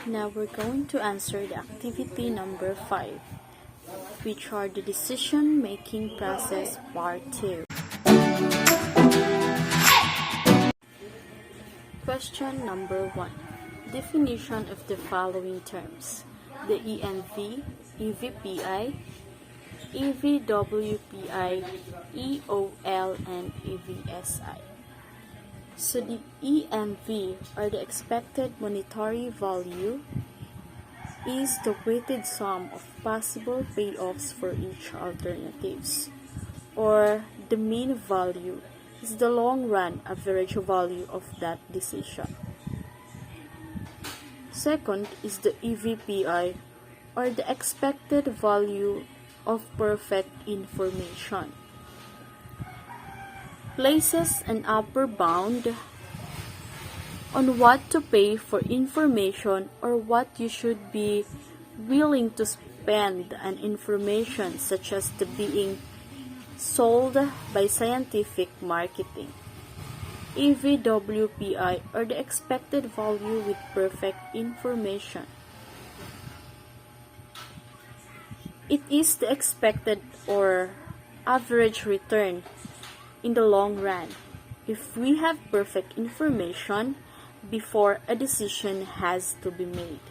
Now we're going to answer the activity number 5, which are the decision-making process part 2. Question number 1. Definition of the following terms: the EMV, EVPI, EVWPI, EOL, and EVSI. So the EMV, or the expected monetary value, is the weighted sum of possible payoffs for each alternatives, or the mean value is the long-run average value of that decision. Second is the EVPI, or the expected value of perfect information. Places an upper bound on what to pay for information or what you should be willing to spend on information, such as the being sold by scientific marketing. EVWPI, or the expected value with perfect information. It is the expected or average return in the long run if we have perfect information before a decision has to be made.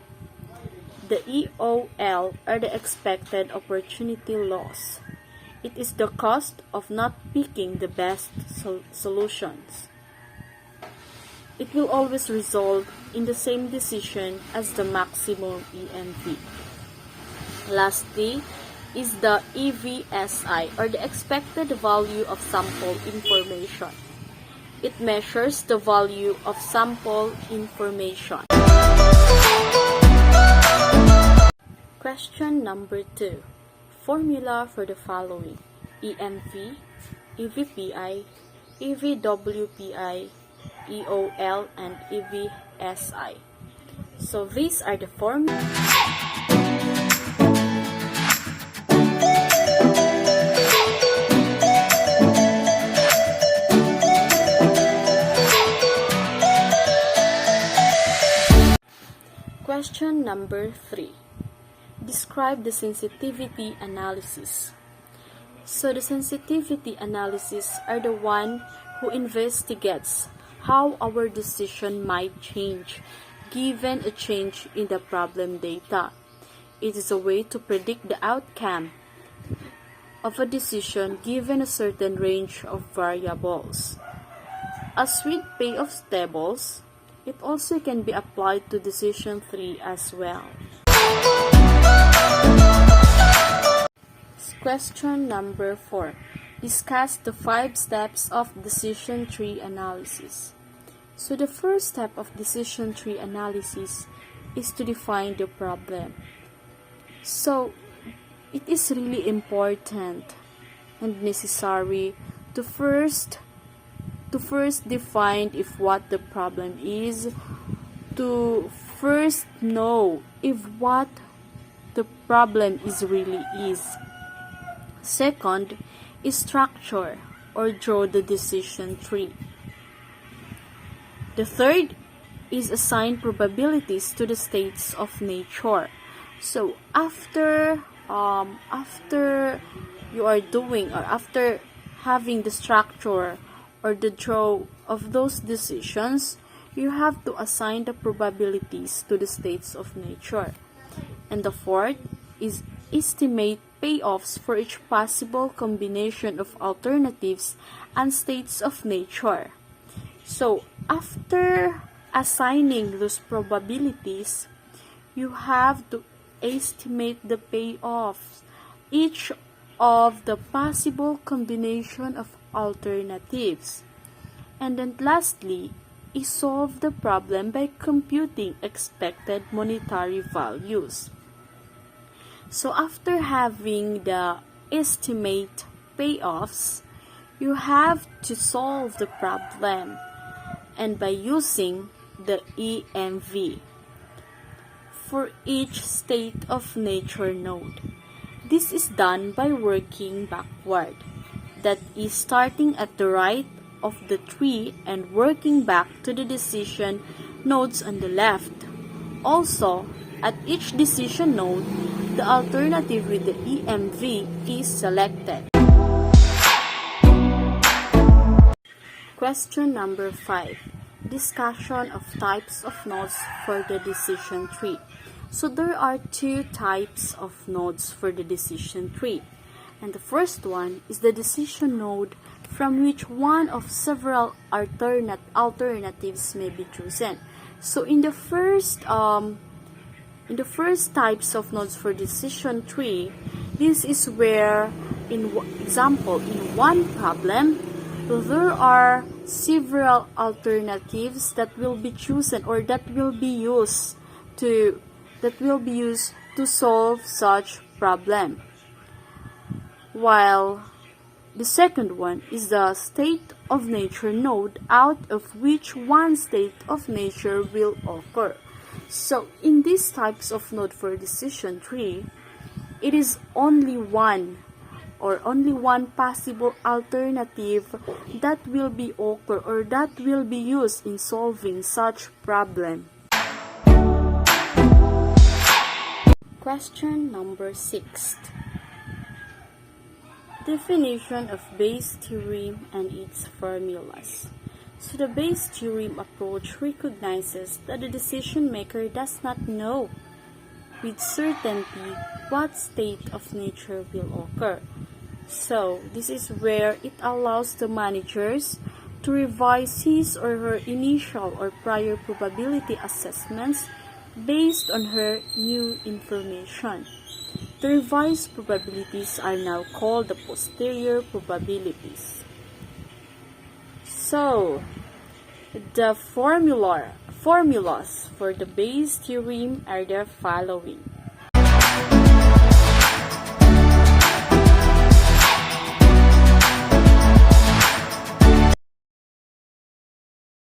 The EOL, or the expected opportunity loss. It is the cost of not picking the best solutions. It will always result in the same decision as the maximum EMV. Lastly is the EVSI, or the expected value of sample information. It measures the value of sample information. Question number 2. Formula for the following: EMV, EVPI, EVWPI, EOL, and EVSI. So these are the formulas. Question number 3. Describe the sensitivity analysis. So the sensitivity analysis are the one who investigates how our decision might change given a change in the problem data. It is a way to predict the outcome of a decision given a certain range of variables. As with payoff tables, it also can be applied to decision tree as well. Question number 4. Discuss the 5 steps of decision tree analysis. So the first step of decision tree analysis is to define the problem. So it is really important and necessary to first define if what the problem is, to first know if what the problem is really is. Second is structure or draw the decision tree. The third is assign probabilities to the states of nature. So after you are doing, or after having the structure or the draw of those decisions, you have to assign the probabilities to the states of nature. And the fourth is estimate payoffs for each possible combination of alternatives and states of nature. So after assigning those probabilities, you have to estimate the payoffs each of the possible combination of alternatives. And then lastly is solve the problem by computing expected monetary values. So after having the estimate payoffs, you have to solve the problem, and by using the EMV for each state of nature node. This is done by working backward. That is, starting at the right of the tree and working back to the decision nodes on the left, Also, at each decision node, the alternative with the EMV is selected. Question number 5. Discussion of types of nodes for the decision tree. So there are two types of nodes for the decision tree. And the first one is the decision node from which one of several alternatives may be chosen. So in the first types of nodes for decision tree, this is where, in one problem, there are several alternatives that will be chosen or that will be used to solve such problem. While the second one is the state of nature node, out of which one state of nature will occur. So in these types of node for decision tree, it is only one possible alternative that will be occur or that will be used in solving such problem. Question number 6. Definition of Bayes' theorem and its formulas. So the Bayes' theorem approach recognizes that the decision maker does not know with certainty what state of nature will occur. So this is where it allows the managers to revise his or her initial or prior probability assessments based on her new information. The revised probabilities are now called the posterior probabilities. So, the formulas for the Bayes' theorem are the following.